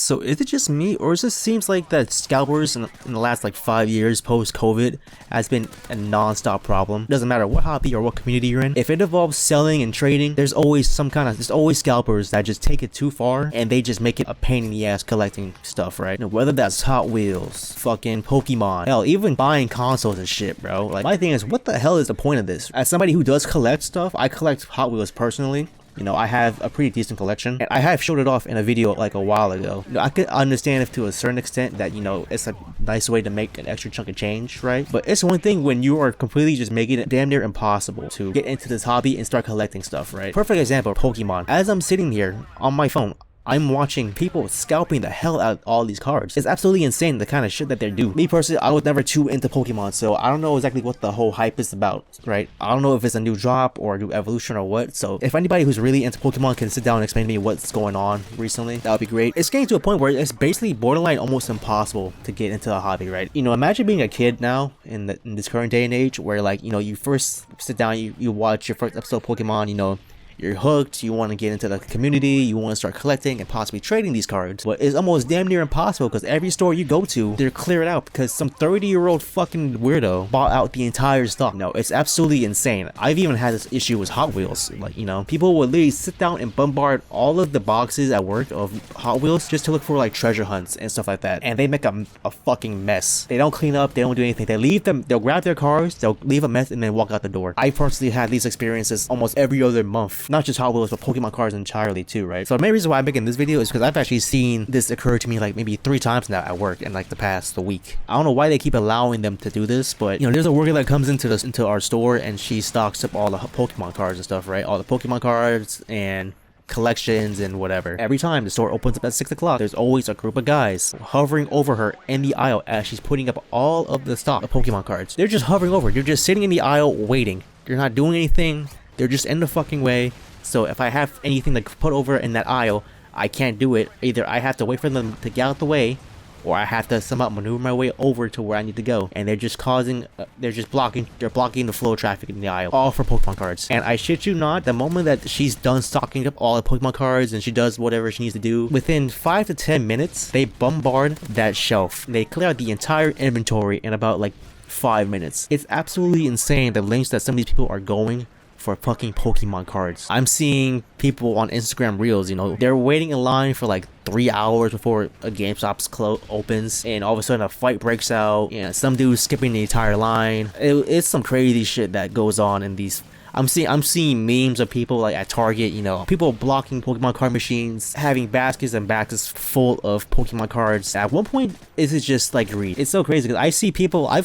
So is it just me, or is it seems like that scalpers in the last like 5 years post-COVID has been a non-stop problem? Doesn't matter what hobby or what community you're in. If it involves selling and trading, there's always scalpers that just take it too far and they just make it a pain in the ass collecting stuff, right? You know, whether that's Hot Wheels, fucking Pokemon, hell, even buying consoles and shit, bro. Like, my thing is, what the hell is the point of this? As somebody who does collect stuff, I collect Hot Wheels personally. You know, I have a pretty decent collection, and I have showed it off in a video like a while ago. You know, I could understand if to a certain extent that, you know, it's a nice way to make an extra chunk of change, right? But it's one thing when you are completely just making it damn near impossible to get into this hobby and start collecting stuff, right? Perfect example, Pokemon. As I'm sitting here on my phone, I'm watching people scalping the hell out of all these cards. It's absolutely insane the kind of shit that they do. Me personally, I was never too into Pokemon, so I don't know exactly what the whole hype is about, right? I don't know if it's a new drop or a new evolution or what. So if anybody who's really into Pokemon can sit down and explain to me what's going on recently, that would be great. It's getting to a point where it's basically borderline almost impossible to get into a hobby, right? You know, imagine being a kid now in this current day and age where, like, you know, you first sit down, you watch your first episode of Pokemon, you know, you're hooked, you want to get into the community, you want to start collecting and possibly trading these cards, but it's almost damn near impossible because every store you go to, they're cleared out because some 30-year-old fucking weirdo bought out the entire stock. No, it's absolutely insane. I've even had this issue with Hot Wheels. Like, you know, people would literally sit down and bombard all of the boxes at work of Hot Wheels just to look for like treasure hunts and stuff like that, and they make a fucking mess. They don't clean up, they don't do anything. They leave them, they'll grab their cars, they'll leave a mess and then walk out the door. I personally had these experiences almost every other month. Not just Hot Wheels, but Pokemon cards entirely too, right? So the main reason why I'm making this video is because I've actually seen this occur to me like maybe 3 times now at work in like the past week. I don't know why they keep allowing them to do this, but you know, there's a worker that comes into our store and she stocks up all the Pokemon cards and stuff, right? All the Pokemon cards and collections and whatever. Every time the store opens up at 6 o'clock, there's always a group of guys hovering over her in the aisle as she's putting up all of the stock of Pokemon cards. They're just hovering over. They're just sitting in the aisle waiting. They're not doing anything. They're just in the fucking way. So if I have anything to put over in that aisle, I can't do it. Either I have to wait for them to get out the way, or I have to somehow maneuver my way over to where I need to go. And they're just blocking the flow of traffic in the aisle, all for Pokemon cards. And I shit you not, the moment that she's done stocking up all the Pokemon cards and she does whatever she needs to do, within 5 to 10 minutes, they bombard that shelf. They clear out the entire inventory in about like 5 minutes. It's absolutely insane the lengths that some of these people are going for fucking Pokemon cards. I'm seeing people on Instagram Reels, you know, they're waiting in line for like 3 hours before a GameStop's opens, and all of a sudden a fight breaks out. Yeah, some dude's skipping the entire line. It's some crazy shit that goes on in these. I'm seeing memes of people like at Target, you know, people blocking Pokemon card machines, having baskets and baskets full of Pokemon cards. At one point, this is just like greed. It's so crazy because I've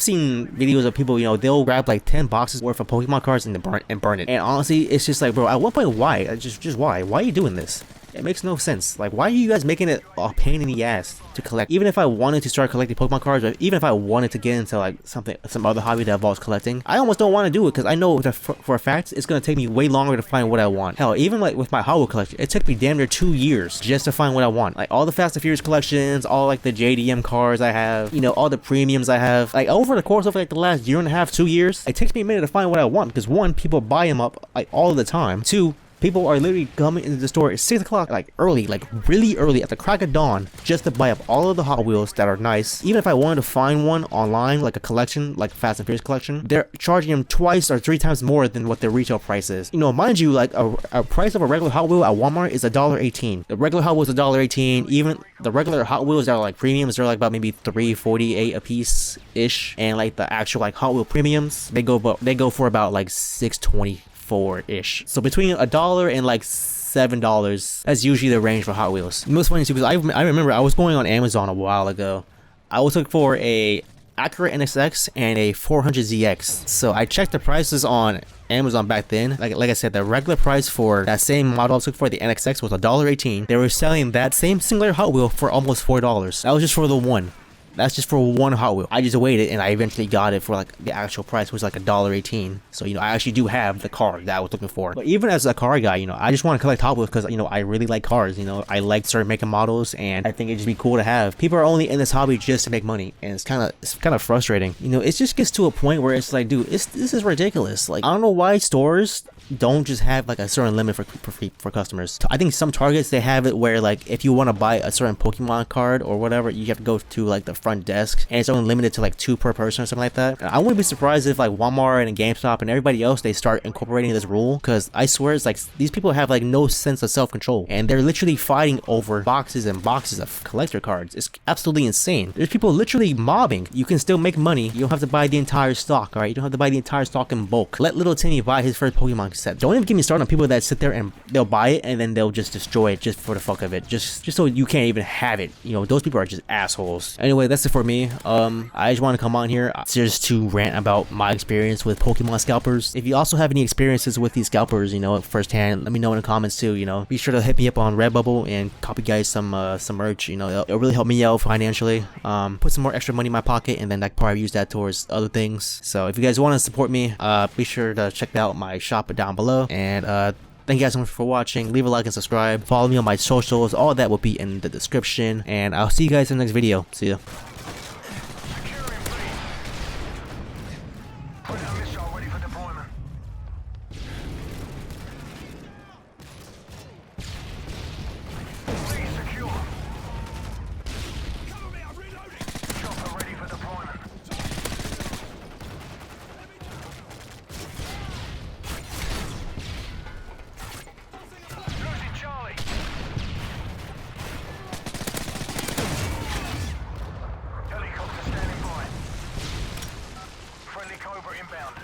seen videos of people, you know, they'll grab like 10 boxes worth of Pokemon cards and burn it. And honestly, it's just like, bro, at one point, why? Just why? Why are you doing this? It makes no sense. Like, why are you guys making it a pain in the ass to collect? Even if I wanted to start collecting Pokemon cards, or even if I wanted to get into like some other hobby that involves collecting, I almost don't want to do it because I know that for a fact it's gonna take me way longer to find what I want. Hell, even like with my Hot Wheels collection, it took me damn near 2 years just to find what I want. Like all the Fast and Furious collections, all like the JDM cars I have, you know, all the premiums I have. Like over the course of like the last 1.5 to 2 years, it takes me a minute to find what I want because 1, people buy them up like all the time. 2, people are literally coming into the store at 6 o'clock, like early, like really early at the crack of dawn, just to buy up all of the Hot Wheels that are nice. Even if I wanted to find one online, like a collection, like Fast and Furious collection, they're charging them 2 or 3 times more than what their retail price is. You know, mind you, like a price of a regular Hot Wheel at Walmart is $1.18. The regular Hot Wheels is $1.18. Even the regular Hot Wheels that are like premiums, they're like about maybe $3.48 a piece ish, and like the actual like Hot Wheel premiums, they go for about like $6.24-ish. So between $1 and like $7, that's usually the range for Hot Wheels. The most funny too, because I remember I was going on Amazon a while ago. I was looking for a Acura NSX and a 400ZX. So I checked the prices on Amazon back then. Like I said, the regular price for that same model I was looking for, the NSX, was $1.18. They were selling that same singular Hot Wheel for almost $4. That was just for the one. That's just for one Hot Wheel. I just waited and I eventually got it for like the actual price, which was like $1.18. So, you know, I actually do have the car that I was looking for. But even as a car guy, you know, I just want to collect Hot Wheels because, you know, I really like cars. You know, I like certain making models, and I think it'd just be cool to have. People are only in this hobby just to make money, and it's kind of frustrating. You know, it just gets to a point where it's like, dude, this is ridiculous. Like, I don't know why stores don't just have like a certain limit for customers. I think some targets they have it where like if you want to buy a certain Pokemon card or whatever, you have to go to like the front desk, and it's only limited to like 2 per person or something like that. I wouldn't be surprised if like Walmart and GameStop and everybody else, they start incorporating this rule, because I swear it's like these people have like no sense of self-control, and they're literally fighting over boxes and boxes of collector cards. It's absolutely insane. There's people literally mobbing. You can still make money. You don't have to buy the entire stock, alright? You don't have to buy the entire stock in bulk. Let little Timmy buy his first Pokemon set. Don't even get me started on people that sit there and they'll buy it and then they'll just destroy it just for the fuck of it. Just so you can't even have it. You know, those people are just assholes. Anyway, that's it for me. I just want to come on here just to rant about my experience with Pokemon Scalpers. If you also have any experiences with these Scalpers, you know, firsthand, let me know in the comments too, you know. Be sure to hit me up on Redbubble and copy guys some merch, you know. It'll really help me out financially. Put some more extra money in my pocket, and then I can probably use that towards other things. So if you guys want to support me, be sure to check out my shop down below. And thank you guys so much for watching. Leave a like and subscribe. Follow me on my socials. All that will be in the description. And I'll see you guys in the next video. See ya. Inbound.